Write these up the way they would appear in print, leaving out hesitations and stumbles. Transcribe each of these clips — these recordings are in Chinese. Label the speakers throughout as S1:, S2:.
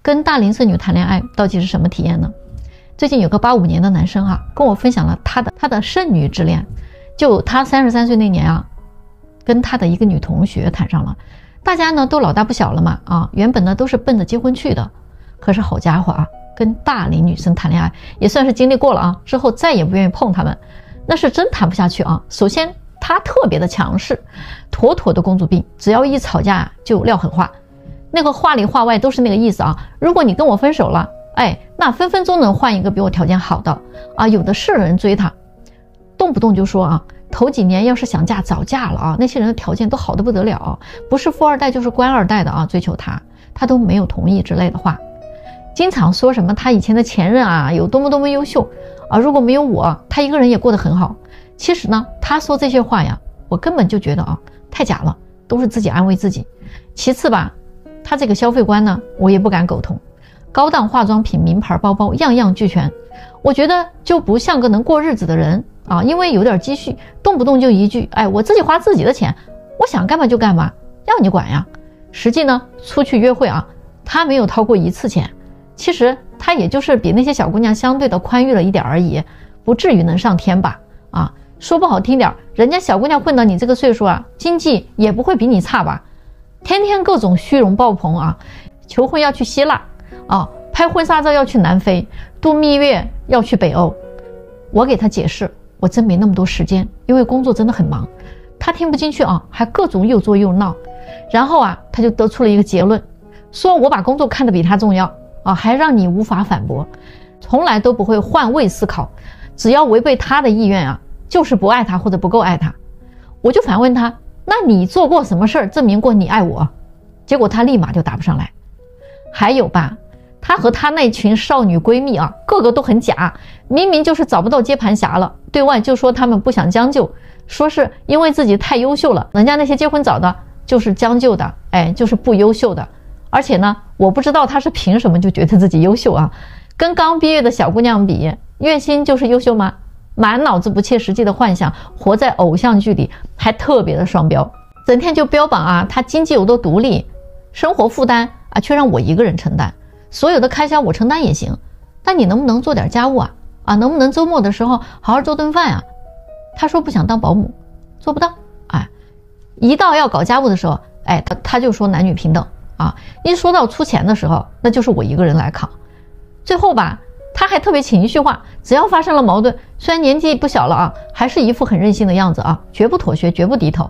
S1: 跟大龄剩女谈恋爱到底是什么体验呢？最近有个85年的男生跟我分享了他的剩女之恋。就他33岁那年跟他的一个女同学谈上了。大家呢都老大不小了嘛原本呢都是奔着结婚去的。可是好家伙跟大龄女生谈恋爱也算是经历过了之后再也不愿意碰他们，那是真谈不下去首先他特别的强势，妥妥的公主病，只要一吵架就撂狠话，那个话里话外都是那个意思如果你跟我分手了，那分分钟能换一个比我条件好的有的是人追他，动不动就说头几年要是想嫁早嫁了那些人的条件都好得不得了不是富二代就是官二代的追求他都没有同意之类的话，经常说什么他以前的前任有多么优秀如果没有我他一个人也过得很好。其实呢他说这些话我根本就觉得太假了，都是自己安慰自己。其次吧，他这个消费观呢我也不敢苟同，高档化妆品名牌包包样样俱全，我觉得就不像个能过日子的人因为有点积蓄，动不动就一句我自己花自己的钱，我想干嘛就干嘛，要你管呀。实际呢出去约会他没有掏过一次钱，其实他也就是比那些小姑娘相对的宽裕了一点而已，不至于能上天吧说不好听点，人家小姑娘混到你这个岁数经济也不会比你差吧，天天各种虚荣爆棚求婚要去希腊拍婚纱照要去南非，度蜜月要去北欧。我给他解释，我真没那么多时间，因为工作真的很忙。他听不进去还各种又作又闹。然后他就得出了一个结论，说我把工作看得比他重要还让你无法反驳，从来都不会换位思考，只要违背他的意愿就是不爱他或者不够爱他。我就反问他，那你做过什么事儿证明过你爱我？结果他立马就答不上来。还有吧，他和他那群少女闺蜜个个都很假，明明就是找不到接盘侠了，对外就说他们不想将就，说是因为自己太优秀了，人家那些结婚早的就是将就的，就是不优秀的。而且呢，我不知道他是凭什么就觉得自己优秀跟刚毕业的小姑娘比，月薪就是优秀吗？满脑子不切实际的幻想，活在偶像剧里，还特别的双标，整天就标榜他经济有多独立，生活负担却让我一个人承担，所有的开销我承担也行，但你能不能做点家务能不能周末的时候好好做顿饭他说不想当保姆，做不到一到要搞家务的时候他就说男女平等一说到出钱的时候，那就是我一个人来扛。最后吧，他还特别情绪化，只要发生了矛盾，虽然年纪不小了还是一副很任性的样子绝不妥协，绝不低头，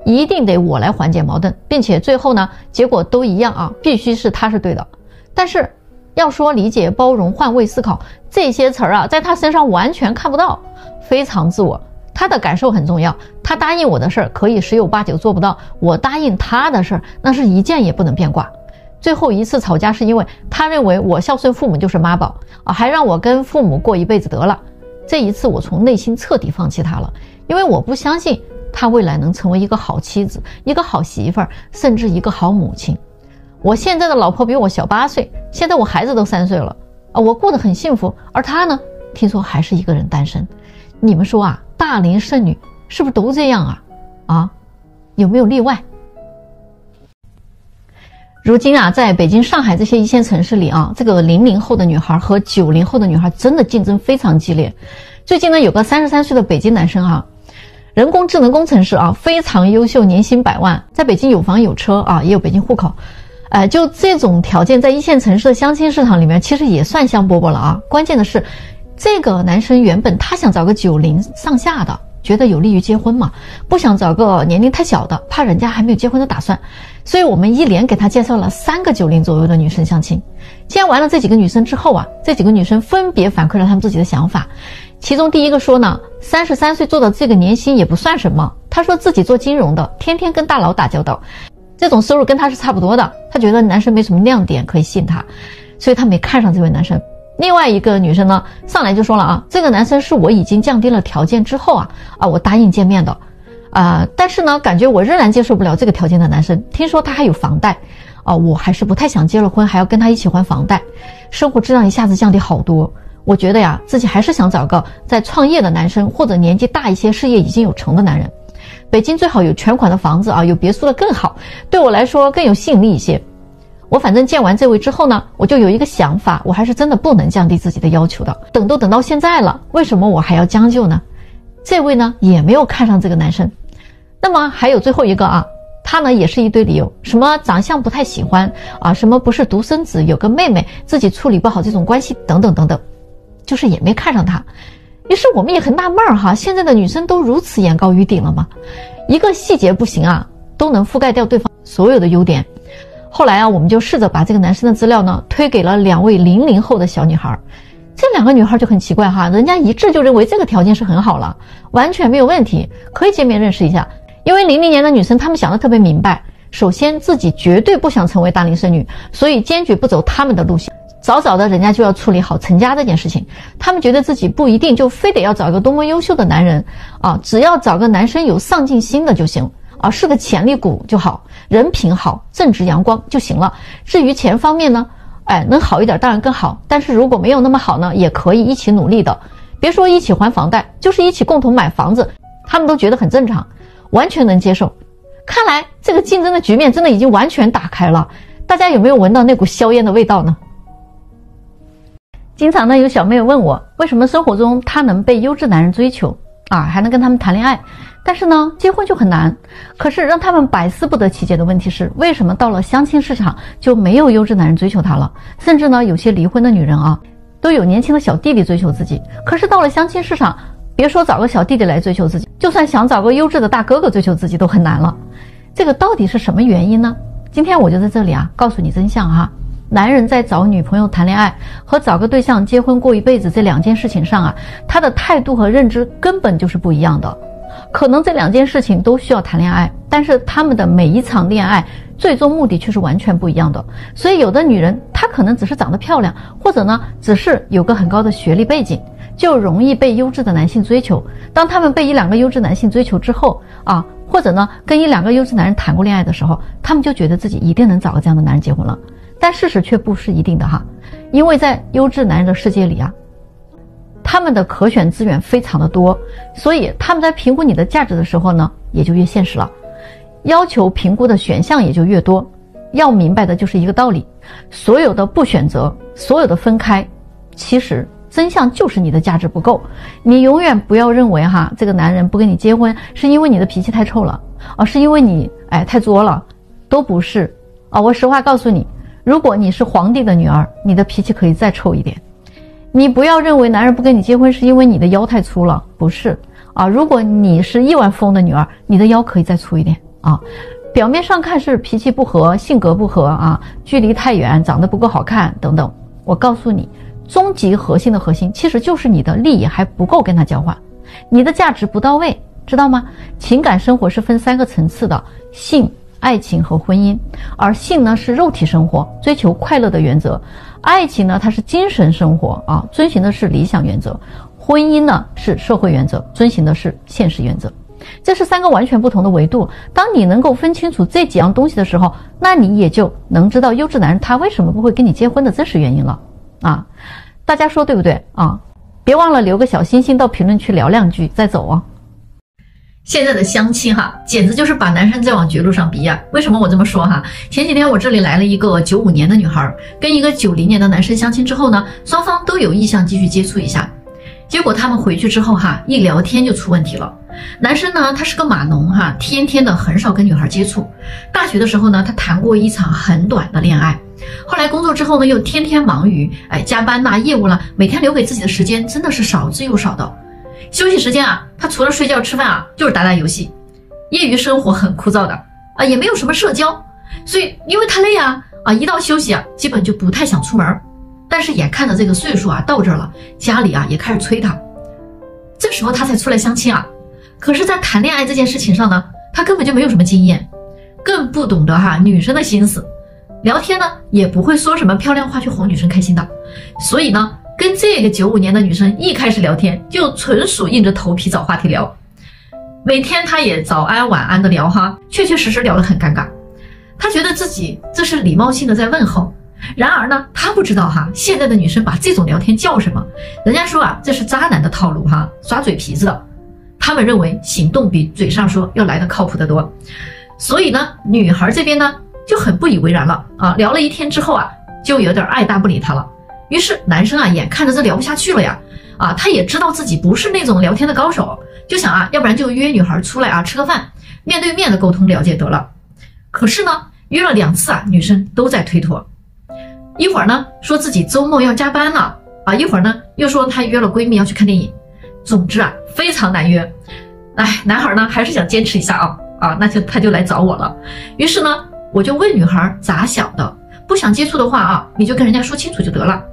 S1: 一定得我来缓解矛盾，并且最后呢结果都一样必须是他是对的。但是要说理解、包容、换位思考这些词儿在他身上完全看不到，非常自我。他的感受很重要，他答应我的事儿可以10有8九做不到，我答应他的事儿那是一件也不能变卦。最后一次吵架是因为他认为我孝顺父母就是妈宝还让我跟父母过一辈子得了。这一次我从内心彻底放弃他了，因为我不相信他未来能成为一个好妻子、一个好媳妇儿，甚至一个好母亲。我现在的老婆比我小8岁，现在我孩子都3岁了我过得很幸福，而他呢，听说还是一个人单身。你们说大龄剩女是不是都这样有没有例外？如今在北京、上海这些一线城市里这个00后的女孩和90后的女孩真的竞争非常激烈。最近呢，有个33岁的北京男生人工智能工程师非常优秀，年薪100万，在北京有房有车也有北京户口。就这种条件，在一线城市的相亲市场里面，其实也算香饽饽了关键的是，这个男生原本他想找个90上下的，觉得有利于结婚嘛，不想找个年龄太小的，怕人家还没有结婚的打算。所以我们一连给他介绍了3个90左右的女生相亲。见完了这几个女生之后这几个女生分别反馈了她们自己的想法。其中第一个说呢，33岁做到这个年薪也不算什么，她说自己做金融的，天天跟大佬打交道，这种收入跟她是差不多的，她觉得男生没什么亮点可以吸引她，所以她没看上这位男生。另外一个女生呢，上来就说了这个男生是我已经降低了条件之后我答应见面的但是呢，感觉我仍然接受不了这个条件的男生，听说他还有房贷我还是不太想结了婚还要跟他一起还房贷，生活质量一下子降低好多。我觉得自己还是想找个在创业的男生，或者年纪大一些、事业已经有成的男人。北京最好有全款的房子有别墅的更好，对我来说更有吸引力一些。我反正见完这位之后呢，我就有一个想法，我还是真的不能降低自己的要求的。等到现在了，为什么我还要将就呢？这位呢也没有看上这个男生。那么还有最后一个啊，他呢也是一堆理由，什么长相不太喜欢啊，什么不是独生子，有个妹妹，自己处理不好这种关系等等等等，就是也没看上他。于是我们也很纳闷哈，现在的女生都如此眼高于顶了吗？一个细节不行啊，都能覆盖掉对方所有的优点。后来啊，我们就试着把这个男生的资料呢推给了2位00后的小女孩。这2个女孩就很奇怪哈，人家一致就认为这个条件是很好了，完全没有问题，可以见面认识一下。因为00年的女生她们想得特别明白，首先自己绝对不想成为大龄剩女，所以坚决不走他们的路线。早早的人家就要处理好成家这件事情，他们觉得自己不一定就非得要找一个多么优秀的男人啊，只要找个男生有上进心的就行啊，是个潜力股就好，人品好，正直阳光就行了。至于钱方面呢，能好一点当然更好，但是如果没有那么好呢，也可以一起努力的。别说一起还房贷，就是一起共同买房子，他们都觉得很正常，完全能接受。看来这个竞争的局面真的已经完全打开了，大家有没有闻到那股硝烟的味道呢？经常呢有小妹问我，为什么生活中她能被优质男人追求啊，还能跟他们谈恋爱，但是呢结婚就很难。可是让他们百思不得其解的问题是，为什么到了相亲市场就没有优质男人追求她了？甚至呢有些离婚的女人啊，都有年轻的小弟弟追求自己，可是到了相亲市场，别说找个小弟弟来追求自己，就算想找个优质的大哥哥追求自己都很难了。这个到底是什么原因呢？今天我就在这里啊告诉你真相哈。男人在找女朋友谈恋爱和找个对象结婚过一辈子这2件事情上啊，他的态度和认知根本就是不一样的。可能这2件事情都需要谈恋爱，但是他们的每一场恋爱最终目的却是完全不一样的。所以有的女人她可能只是长得漂亮，或者呢只是有个很高的学历背景，就容易被优质的男性追求。当他们被1-2个优质男性追求之后啊，或者呢跟1-2个优质男人谈过恋爱的时候，他们就觉得自己一定能找个这样的男人结婚了。但事实却不是一定的哈，因为在优质男人的世界里啊，他们的可选资源非常的多，所以他们在评估你的价值的时候呢，也就越现实了，要求评估的选项也就越多。要明白的就是一个道理，所有的不选择，所有的分开，其实真相就是你的价值不够。你永远不要认为哈，这个男人不跟你结婚是因为你的脾气太臭了，是因为你太作了，都不是啊。我实话告诉你，如果你是皇帝的女儿，你的脾气可以再臭一点。你不要认为男人不跟你结婚是因为你的腰太粗了，不是啊。如果你是亿万富翁的女儿，你的腰可以再粗一点啊。表面上看是脾气不合，性格不合啊，距离太远，长得不够好看等等。我告诉你，终极核心的核心其实就是你的利益还不够跟他交换，你的价值不到位，知道吗？情感生活是分3个层次的，性、爱情和婚姻。而性呢是肉体生活，追求快乐的原则；爱情呢它是精神生活啊，遵循的是理想原则；婚姻呢是社会原则，遵循的是现实原则。这是3个完全不同的维度。当你能够分清楚这几样东西的时候，那你也就能知道优质男人他为什么不会跟你结婚的真实原因了啊！大家说对不对啊？别忘了留个小心心到评论区聊2句再走啊！现在的相亲哈，简直就是把男生在往绝路上逼啊！为什么我这么说哈？前几天我这里来了一个95年的女孩，跟一个90年的男生相亲之后呢，双方都有意向继续接触一下。结果他们回去之后哈，一聊天就出问题了。男生呢，他是个码农哈，天天的很少跟女孩接触。大学的时候呢，他谈过一场很短的恋爱。后来工作之后呢，又天天忙于加班呐、业务啦，每天留给自己的时间真的是少之又少的。休息时间啊，他除了睡觉吃饭啊，就是打打游戏。业余生活很枯燥的啊，也没有什么社交。所以因为他累啊，一到休息啊，基本就不太想出门。但是眼看着这个岁数啊到这儿了，家里啊也开始催他，这时候他才出来相亲啊。可是在谈恋爱这件事情上呢，他根本就没有什么经验，更不懂得女生的心思，聊天呢也不会说什么漂亮话去哄女生开心的。所以呢，跟这个95年的女生一开始聊天就纯属硬着头皮找话题聊，每天他也早安晚安的聊哈，确确实实聊得很尴尬。他觉得自己这是礼貌性的在问候，然而呢，他不知道现在的女生把这种聊天叫什么？人家说这是渣男的套路耍嘴皮子的。他们认为行动比嘴上说要来的靠谱得多。所以呢，女孩这边呢，就很不以为然了啊。聊了一天之后啊，就有点爱答不理他了。于是男生啊，眼看着这聊不下去了呀，啊，他也知道自己不是那种聊天的高手，就想啊，要不然就约女孩出来啊，吃个饭，面对面的沟通了解得了。可是呢，约了2次啊，女生都在推脱。一会儿呢说自己周末要加班了啊，一会儿呢又说她约了闺蜜要去看电影。总之啊，非常难约。哎，男孩呢还是想坚持一下啊，那他就来找我了。于是呢，我就问女孩咋想的，不想接触的话啊，你就跟人家说清楚就得了。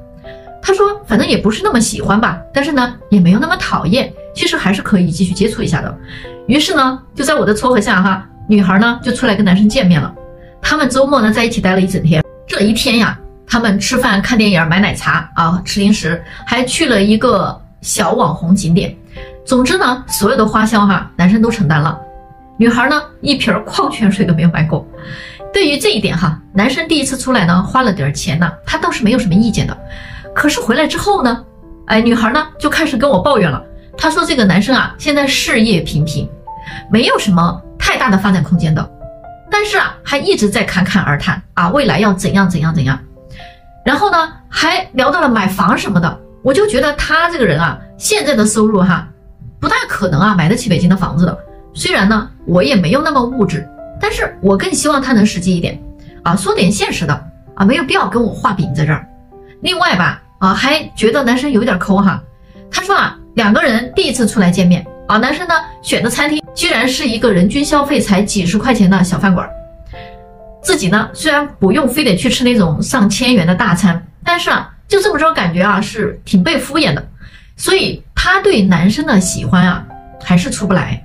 S1: 她说反正也不是那么喜欢吧，但是呢也没有那么讨厌，其实还是可以继续接触一下的。于是呢，就在我的撮合下哈，女孩呢就出来跟男生见面了。他们周末呢在一起待了一整天。这一天呀，他们吃饭、看电影、买奶茶啊，吃零食，还去了一个小网红景点。总之呢，所有的花销哈，男生都承担了。女孩呢，一瓶矿泉水都没有买过。对于这一点哈，男生第一次出来呢，花了点钱呢，他倒是没有什么意见的。可是回来之后呢，女孩呢就开始跟我抱怨了。她说这个男生啊，现在事业平平，没有什么太大的发展空间的，但是啊，还一直在侃侃而谈啊，未来要怎样怎样怎样。然后呢，还聊到了买房什么的。我就觉得他这个人啊，现在的收入哈，不大可能啊买得起北京的房子的。虽然呢，我也没有那么物质，但是我更希望他能实际一点啊，说点现实的啊，没有必要跟我画饼在这儿。另外吧，啊，还觉得男生有点抠哈。他说啊，2个人第一次出来见面啊，男生呢选的餐厅居然是一个人均消费才几十块钱的小饭馆。自己呢虽然不用非得去吃那种上千元的大餐，但是啊，就这么着感觉啊是挺被敷衍的。所以他对男生的喜欢啊还是出不来。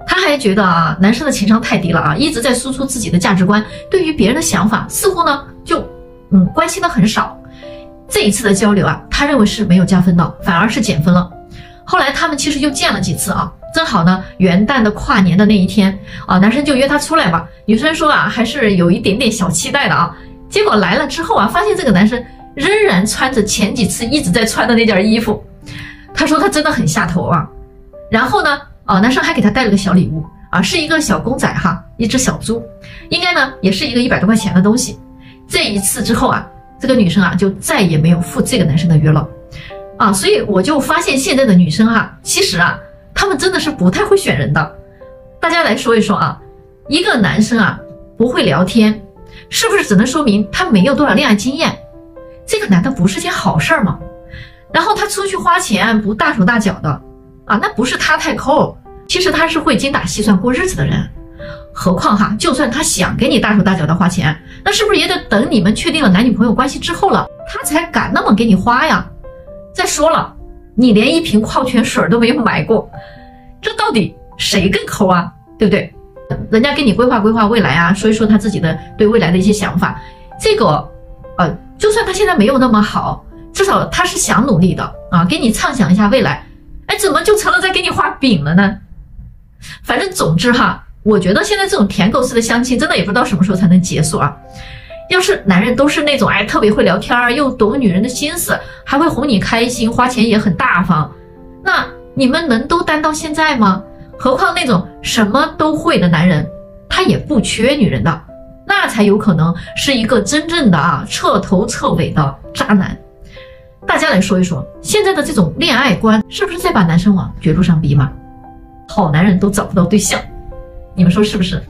S1: 他还觉得啊，男生的情商太低了啊，一直在输出自己的价值观，对于别人的想法似乎呢就关心的很少。这一次的交流啊，他认为是没有加分的，反而是减分了。后来他们其实又见了几次啊，正好呢元旦的跨年的那一天啊，男生就约她出来吧。女生说啊，还是有一点点小期待的啊。结果来了之后啊，发现这个男生仍然穿着前几次一直在穿的那件衣服。他说他真的很下头啊。然后呢，男生还给他带了个小礼物啊，是一个小公仔哈，一只小猪，应该呢也是一个100多块钱的东西。这一次之后啊，这个女生啊就再也没有赴这个男生的约了啊。所以我就发现现在的女生啊，其实啊，她们真的是不太会选人的。大家来说一说啊，一个男生啊不会聊天，是不是只能说明他没有多少恋爱经验？这个难道不是件好事吗？然后他出去花钱不大手大脚的啊，那不是他太抠，其实他是会精打细算过日子的人。何况哈，就算他想给你大手大脚的花钱，那是不是也得等你们确定了男女朋友关系之后了，他才敢那么给你花呀？再说了，你连一瓶矿泉水都没有买过，这到底谁更抠啊？对不对？人家给你规划规划未来啊，说一说他自己的对未来的一些想法，这个就算他现在没有那么好，至少他是想努力的啊，给你畅想一下未来。哎，怎么就成了在给你画饼了呢？反正总之哈，我觉得现在这种舔狗式的相亲真的也不知道什么时候才能结束啊。要是男人都是那种特别会聊天，又懂女人的心思，还会哄你开心，花钱也很大方，那你们能都单到现在吗？何况那种什么都会的男人，他也不缺女人的，那才有可能是一个真正的彻头彻尾的渣男。大家来说一说，现在的这种恋爱观是不是在把男生往绝路上逼嘛？好男人都找不到对象，你们说是不是？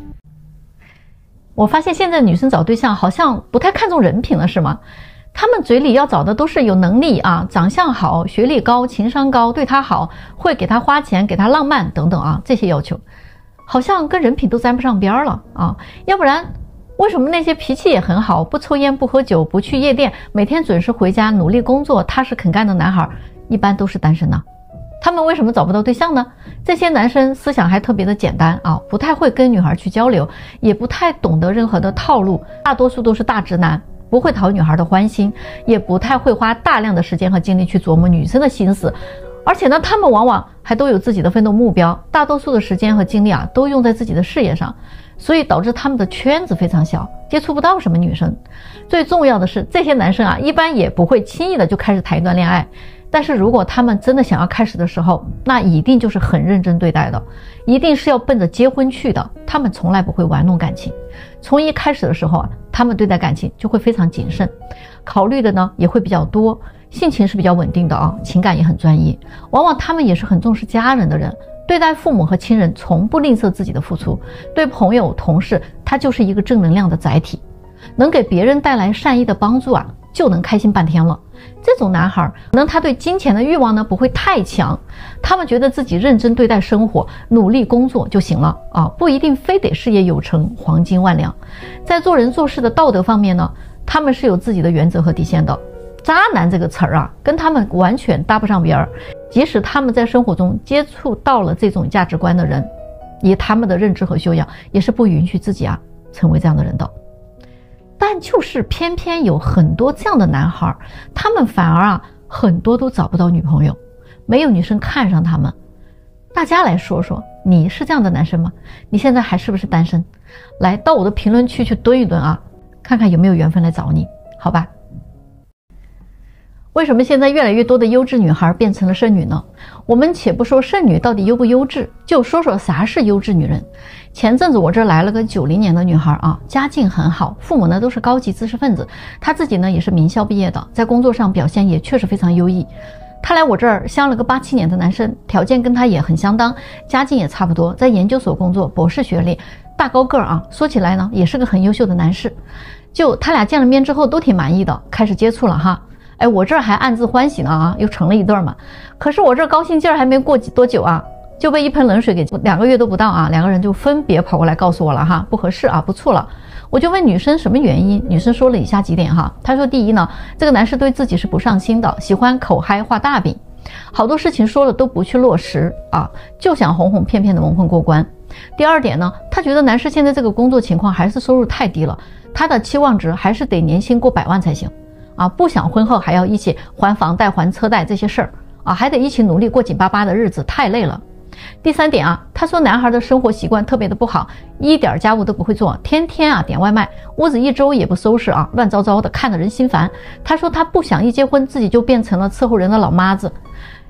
S1: 我发现现在女生找对象好像不太看重人品了，是吗？他们嘴里要找的都是有能力啊，长相好，学历高，情商高，对他好，会给他花钱，给他浪漫等等啊，这些要求好像跟人品都沾不上边了啊。要不然为什么那些脾气也很好，不抽烟不喝酒不去夜店，每天准时回家努力工作踏实肯干的男孩一般都是单身呢？他们为什么找不到对象呢？这些男生思想还特别的简单啊，不太会跟女孩去交流，也不太懂得任何的套路，大多数都是大直男，不会讨女孩的欢心，也不太会花大量的时间和精力去琢磨女生的心思。而且呢，他们往往还都有自己的奋斗目标，大多数的时间和精力都用在自己的事业上，所以导致他们的圈子非常小，接触不到什么女生。最重要的是，这些男生一般也不会轻易的就开始谈一段恋爱，但是如果他们真的想要开始的时候，那一定就是很认真对待的，一定是要奔着结婚去的。他们从来不会玩弄感情，从一开始的时候啊，他们对待感情就会非常谨慎，考虑的呢也会比较多，性情是比较稳定的啊，情感也很专一。往往他们也是很重视家人的人，对待父母和亲人从不吝啬自己的付出，对朋友同事他就是一个正能量的载体，能给别人带来善意的帮助啊，就能开心半天了。这种男孩可能他对金钱的欲望呢不会太强，他们觉得自己认真对待生活，努力工作就行了啊，不一定非得事业有成，黄金万两。在做人做事的道德方面呢，他们是有自己的原则和底线的。渣男这个词儿啊，跟他们完全搭不上边儿。即使他们在生活中接触到了这种价值观的人，以他们的认知和修养，也是不允许自己啊成为这样的人的。但就是偏偏有很多这样的男孩，他们反而啊很多都找不到女朋友，没有女生看上他们。大家来说说，你是这样的男生吗？你现在还是不是单身？来到我的评论区去蹲一蹲啊，看看有没有缘分来找你，好吧？为什么现在越来越多的优质女孩变成了剩女呢？我们且不说剩女到底优不优质，就说说啥是优质女人。前阵子我这来了个90年的女孩啊，家境很好，父母呢都是高级知识分子，她自己呢也是名校毕业的，在工作上表现也确实非常优异。她来我这儿相了个87年的男生，条件跟她也很相当，家境也差不多，在研究所工作，博士学历，大高个儿啊，说起来呢也是个很优秀的男士。就他俩见了面之后都挺满意的，开始接触了哈。哎，我这儿还暗自欢喜呢啊，又成了一对嘛。可是我这高兴劲儿还没过多久啊，就被一盆冷水给2个月都不到啊，2个人就分别跑过来告诉我了哈，不合适啊，不处了。我就问女生什么原因，女生说了以下几点哈。她说第一呢，这个男士对自己是不上心的，喜欢口嗨画大饼，好多事情说了都不去落实啊，就想哄哄骗骗的蒙混过关。第二点呢，她觉得男士现在这个工作情况还是收入太低了，他的期望值还是得年薪过100万才行。啊，不想婚后还要一起还房贷还车贷这些事儿啊，还得一起努力过紧巴巴的日子，太累了。第三点啊，他说男孩的生活习惯特别的不好，一点家务都不会做，天天啊点外卖，屋子一周也不收拾啊，乱糟糟的，看得人心烦。他说他不想一结婚自己就变成了伺候人的老妈子。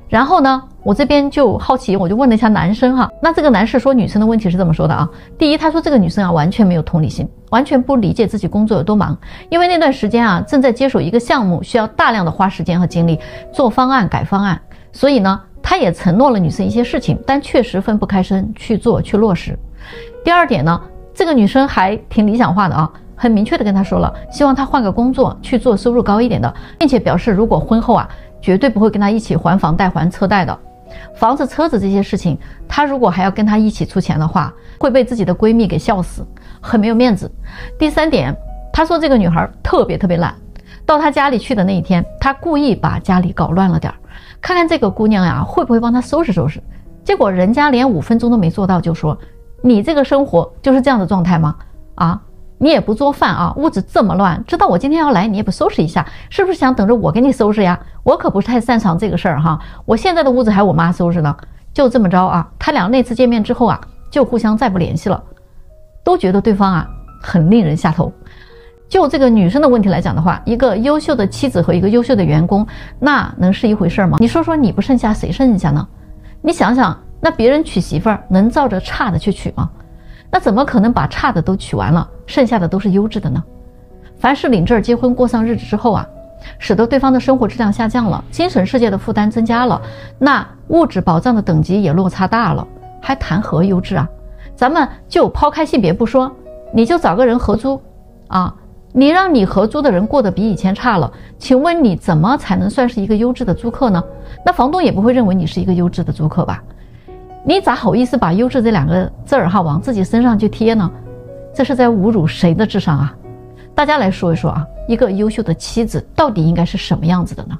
S1: 然后呢，我这边就好奇，我就问了一下男生哈，那这个男士说女生的问题是这么说的啊，第一，他说这个女生啊完全没有同理心，完全不理解自己工作有多忙，因为那段时间啊正在接手一个项目，需要大量的花时间和精力做方案改方案，所以呢他也承诺了女生一些事情，但确实分不开身去做去落实。第二点呢，这个女生还挺理想化的啊，很明确的跟他说了，希望他换个工作去做收入高一点的，并且表示如果婚后啊绝对不会跟他一起还房贷还车贷的，房子车子这些事情他如果还要跟他一起出钱的话，会被自己的闺蜜给笑死，很没有面子。第三点，他说这个女孩特别懒，到他家里去的那一天，他故意把家里搞乱了点，看看这个姑娘呀会不会帮他收拾收拾。结果人家连5分钟都没做到，就说你这个生活就是这样的状态吗？啊，你也不做饭啊，屋子这么乱，知道我今天要来你也不收拾一下，是不是想等着我给你收拾呀？我可不是太擅长这个事儿哈，我现在的屋子还我妈收拾呢。就这么着啊，他俩那次见面之后啊，就互相再不联系了，都觉得对方啊很令人下头。就这个女生的问题来讲的话，一个优秀的妻子和一个优秀的员工，那能是一回事吗？你说说你不剩下谁剩下呢？你想想，那别人娶媳妇儿能照着差的去娶吗？那怎么可能把差的都娶完了，剩下的都是优质的呢？凡是领证结婚过上日子之后啊，使得对方的生活质量下降了，精神世界的负担增加了，那物质保障的等级也落差大了，还谈何优质啊？咱们就抛开性别不说，你就找个人合租啊，你让你合租的人过得比以前差了，请问你怎么才能算是一个优质的租客呢？那房东也不会认为你是一个优质的租客吧？你咋好意思把优质这2个字儿往自己身上去贴呢？这是在侮辱谁的智商啊？大家来说一说啊，一个优秀的妻子到底应该是什么样子的呢？